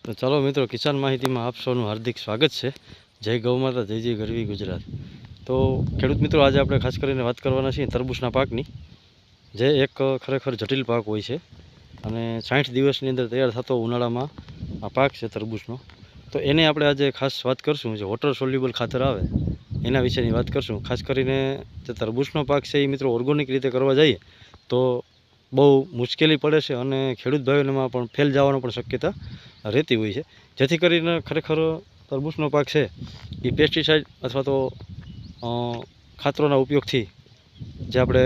તો ચાલો મિત્રો, કિસાન માહિતીમાં આપ સૌનું હાર્દિક સ્વાગત છે. જય ગૌ માતા, જય જય ગરવી ગુજરાત. તો ખેડૂત મિત્રો, આજે આપણે ખાસ કરીને વાત કરવાના છીએ તરબૂચના પાકની, જે એક ખરેખર જટિલ પાક હોય છે અને 60 દિવસની અંદર તૈયાર થતો ઉનાળામાં આ પાક છે તરબૂચનો. તો એને આપણે આજે ખાસ વાત કરશું, જે વોટર સોલ્યુબલ ખાતર આવે એના વિશેની વાત કરશું. ખાસ કરીને જે તરબૂચનો પાક છે એ મિત્રો ઓર્ગોનિક રીતે કરવા જઈએ તો બહુ મુશ્કેલી પડે છે અને ખેડૂત ભાઈઓમાં પણ ફેલ જવાનો પણ શક્યતા રહેતી હોય છે. જેથી કરીને ખરેખર તરબૂચનો પાક છે એ પેસ્ટિસાઇડ અથવા તો ખાતરોના ઉપયોગથી જે આપણે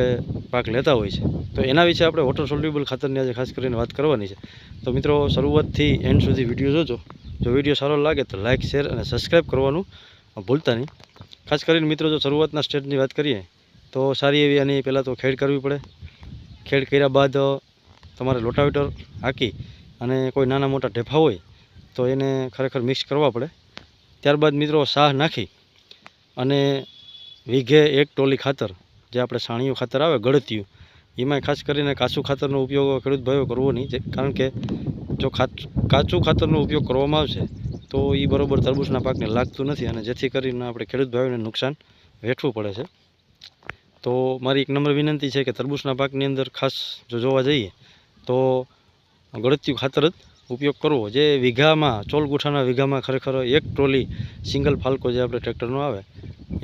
પાક લેતા હોય છે, તો એના વિશે આપણે વોટર સોલ્યુબલ ખાતરની આજે ખાસ કરીને વાત કરવાની છે. તો મિત્રો, શરૂઆતથી એન્ડ સુધી વિડીયો જોજો. જો વિડીયો સારો લાગે તો લાઇક, શેર અને સબસ્ક્રાઈબ કરવાનું ભૂલતા નહીં. ખાસ કરીને મિત્રો, જો શરૂઆતના સ્ટેજની વાત કરીએ તો સારી એવી આની પહેલાં તો ખેડ કરવી પડે. ખેડ કર્યા બાદ તમારે લોટાવેટર હાંકી અને કોઈ નાના મોટા ઢેફા હોય તો એને ખરેખર મિક્સ કરવા પડે. ત્યારબાદ મિત્રો સાહ નાખી અને વીઘે 1 ટોલી ખાતર, જે આપણે છાણિયું ખાતર આવે ગળતિયું, એમાં ખાસ કરીને કાચું ખાતરનો ઉપયોગ ખેડૂત ભાઈઓ કરવો નહીં. કારણ કે જો કાચું ખાતરનો ઉપયોગ કરવામાં આવશે તો એ બરાબર તરબૂચના પાકને લાગતું નથી અને જેથી કરીને આપણે ખેડૂત ભાઈઓને નુકસાન વેઠવું પડે છે. તો મારી એક નમ્ર વિનંતી છે કે તરબૂચના પાકની અંદર ખાસ જો જોવા જઈએ તો ગળતિયું ખાતર જ ઉપયોગ કરવો. જે વીઘામાં, ચોલ ગુઠાના વીઘામાં ખરેખર 1 ટ્રોલી સિંગલ ફાલ્કો જે આપણે ટ્રેક્ટરનો આવે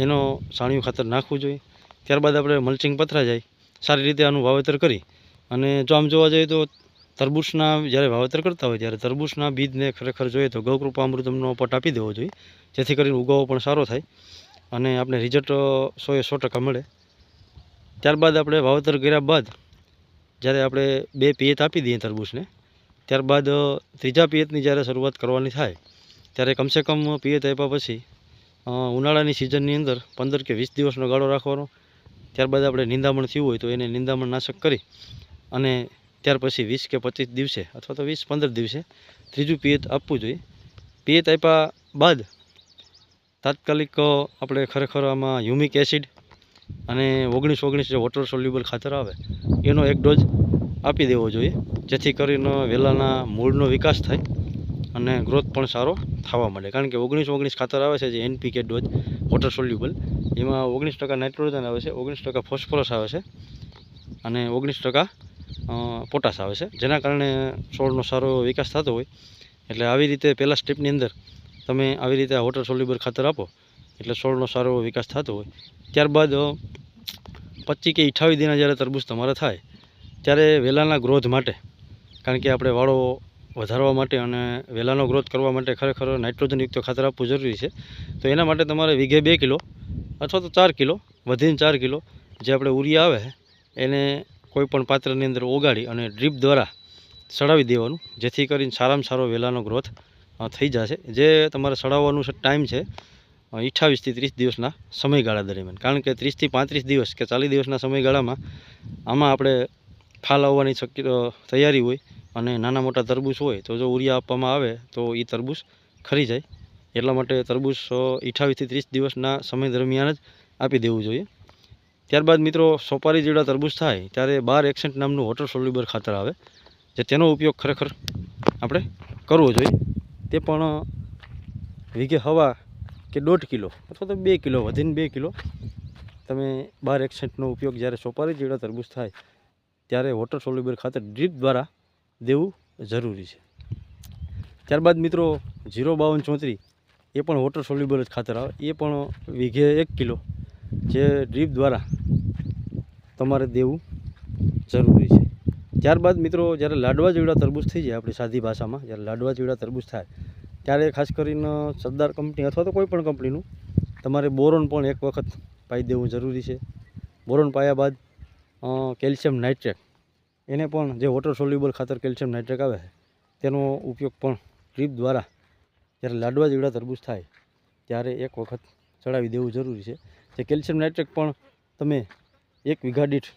એનો છાણિયું ખાતર નાખવું જોઈએ. ત્યારબાદ આપણે મલ્ચિંગ પથરા જાય સારી રીતે આનું વાવેતર કરી અને જો આમ જોવા જઈએ તો તરબૂચના જ્યારે વાવેતર કરતા હોય ત્યારે તરબૂચના બીજને ખરેખર જોઈએ તો ગૌકૃપામૃતમનો પટ આપી દેવો જોઈએ, જેથી કરીને ઉગાવો પણ સારો થાય અને આપણે રિઝલ્ટ 100% મળે. ત્યારબાદ આપણે વાવેતર કર્યા બાદ જ્યારે આપણે 2 પિયત આપી દઈએ તરબૂચને, ત્યારબાદ ત્રીજા પિયતની જ્યારે શરૂઆત કરવાની થાય ત્યારે કમસે કમ પિયત આપ્યા પછી ઉનાળાની સિઝનની અંદર 15 કે 20 દિવસનો ગાળો રાખવાનો. ત્યારબાદ આપણે નિંદામણ થયું હોય તો એને નિંદામણ નાશક કરી અને ત્યાર પછી 20 કે 25 દિવસે અથવા તો 20-15 દિવસે ત્રીજું પિયત આપવું જોઈએ. પિયત આપ્યા બાદ તાત્કાલિક આપણે ખરેખર આમાં હ્યુમિક એસિડ અને 19-19 જે વોટર સોલ્યુબલ ખાતર આવે એનો 1 ડોઝ આપી દેવો જોઈએ, જેથી કરીને વેલાના મૂળનો વિકાસ થાય અને ગ્રોથ પણ સારો થવા માંડે. કારણ કે 19-19 ખાતર આવે છે જે NPK ડોઝ વોટર સોલ્યુબલ, એમાં 19% નાઇટ્રોજન આવે છે, 19% ફોસ્ફરસ આવે છે અને 19% પોટાશ આવે છે, જેના કારણે છોડનો સારો વિકાસ થતો હોય. એટલે આવી રીતે પહેલાં સ્ટેપની અંદર તમે આવી રીતે આ વોટર સોલ્યુબલ ખાતર આપો એટલે છોડનો સારો વિકાસ થતો હોય. ત્યારબાદ 25 કે 28 દિના જ્યારે તરબૂચ તમારે થાય ત્યારે વેલાના ગ્રોથ માટે, કારણ કે આપણે વાળો વધારવા માટે અને વેલાનો ગ્રોથ કરવા માટે ખરેખર નાઇટ્રોજનયુક્ત ખાતર આપવું જરૂરી છે. તો એના માટે તમારે વીઘે 2 કિલો અથવા તો 4 કિલો, વધીને 4 કિલો જે આપણે ઉરિયા આવે એને કોઈપણ પાત્રની અંદર ઓગાળી અને ડ્રીપ દ્વારા સડાવી દેવાનું, જેથી કરીને સારામાં સારો વેલાનો ગ્રોથ થઈ જશે. જે તમારે સડાવવાનું ટાઈમ છે 28 થી 30 દિવસના સમયગાળા દરમિયાન. કારણ કે 30 થી 35 દિવસ કે 40 દિવસના સમયગાળામાં આમાં આપણે ફાલ આવવાની તૈયારી હોય અને નાના મોટા તરબૂચ હોય તો જો ઉરિયા આપવામાં આવે તો એ તરબૂચ ખરી જાય. એટલા માટે તરબૂચ 28 થી 30 દિવસના સમય દરમિયાન જ આપી દેવું જોઈએ. ત્યારબાદ મિત્રો, સોપારી જેવડા તરબૂચ થાય ત્યારે 12% નામનું વોટર સોલ્યુબલ ખાતર આવે, જે તેનો ઉપયોગ ખરેખર આપણે કરવો જોઈએ. તે પણ વીઘે હવા કે 1.5 કિલો અથવા તો 2 કિલો, વધીને 2 કિલો તમે 12%નો ઉપયોગ જ્યારે સોપારી જેવડા તરબૂચ થાય ત્યારે વોટર સોલ્યુબલ ખાતર ડ્રીપ દ્વારા દેવું જરૂરી છે. ત્યારબાદ મિત્રો 05234 એ પણ વોટર સોલ્યુબલ જ ખાતર આવે, એ પણ વીઘે 1 કિલો જે ડ્રીપ દ્વારા તમારે દેવું જરૂરી છે. ત્યારબાદ મિત્રો, જ્યારે લાડવા જેવડા તરબૂચ થઈ જાય, આપણી સાદી ભાષામાં જ્યારે લાડવા જેવડા તરબૂચ થાય ત્યારે ખાસ કરીને સરદાર કંપની અથવા તો કોઈ પણ કંપનીનું તમારે બોરોન પણ 1 વખત પાઈ દેવું જરૂરી છે. બોરોન પાયા બાદ કેલ્શિયમ નાઇટ્રેટ, એને પણ જે વોટર સોલ્યુબલ ખાતર કેલ્શિયમ નાઇટ્રેટ આવે તેનો ઉપયોગ પણ ડ્રીપ દ્વારા જ્યારે લાડવા જેવડા તરબૂચ થાય ત્યારે 1 વખત ચડાવી દેવું જરૂરી છે. જે કેલ્શિયમ નાઇટ્રેટ પણ તમે 1 વીઘા દીઠ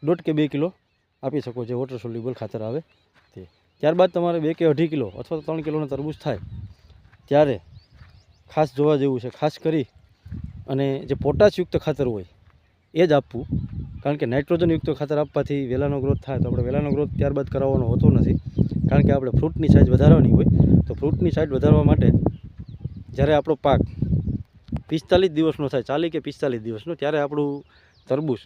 1.5 કે 2 કિલો આપી શકો, જે વોટર સોલ્યુબલ ખાતર આવે તે. ત્યારબાદ તમારે 2 કે 2.5 કિલો અથવા તો 3 કિલોનો તરબૂચ થાય ત્યારે ખાસ જોવા જેવું છે, ખાસ કરી અને જે પોટાશયુક્ત ખાતર હોય એ જ આપવું. કારણ કે નાઇટ્રોજનયુક્ત ખાતર આપવાથી વેલાનો ગ્રોથ થાય તો આપણે વેલાનો ગ્રોથ ત્યારબાદ કરાવવાનો હોતો નથી. કારણ કે આપણે ફ્રૂટની સાઇઝ વધારવાની હોય. તો ફ્રૂટની સાઇઝ વધારવા માટે જ્યારે આપણો પાક 45 દિવસનો થાય, 40 કે 45 દિવસનો, ત્યારે આપણું તરબૂચ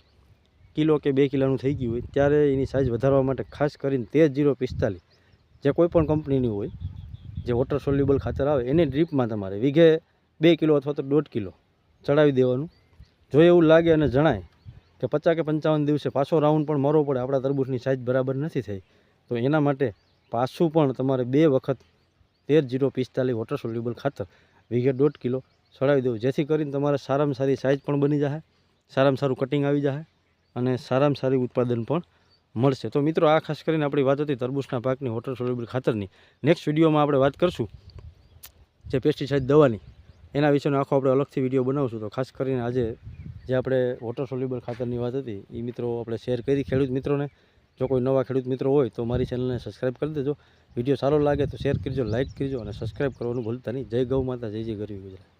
કિલો કે 2 કિલોનું થઈ ગયું હોય, ત્યારે એની સાઇઝ વધારવા માટે ખાસ કરીને 13-0-45 જે કોઈ પણ કંપનીની હોય, જે વોટર સોલ્યુબલ ખાતર આવે, એને ડ્રીપમાં તમારે વીઘે 2 કિલો અથવા તો 1.5 કિલો ચડાવી દેવાનું. જો એવું લાગે અને જણાય કે 50 કે 55 દિવસે પાછો રાઉન્ડ પણ મારવો પડે, આપણા તરબૂચની સાઇઝ બરાબર નથી થઈ, તો એના માટે પાછું પણ તમારે 2 વખત 13-0-45 વોટર સોલ્યુબલ ખાતર વીઘે 1.5 કિલો ચડાવી દેવું, જેથી કરીને તમારે સારામાં સારી સાઇઝ પણ બની જાય, સારામાં સારું કટિંગ આવી જાય અને સારામાં સારી ઉત્પાદન પણ મળશે. તો મિત્રો, આ ખાસ કરીને આપણી વાત હતી તરબૂચના પાકની વોટર સોલ્યુબલ ખાતરની. નેક્સ્ટ વિડીયોમાં આપણે વાત કરશું જે પેસ્ટિસાઇડ દવાની, એના વિશેનો આખો આપણે અલગથી વિડીયો બનાવશું. તો ખાસ કરીને આજે જે આપણે વોટર સોલ્યુબલ ખાતરની વાત હતી એ મિત્રો આપણે શેર કરી ખેડૂત મિત્રોને. જો કોઈ નવા ખેડૂત મિત્રો હોય તો મારી ચેનલને સબસ્ક્રાઈબ કરી દેજો. વિડીયો સારો લાગે તો શેર કરજો, લાઇક કરજો અને સબસ્ક્રાઈબ કરવાનું ભૂલતા નહીં. જય ગૌ માતા, જય જય ગરવી ગુજરાત.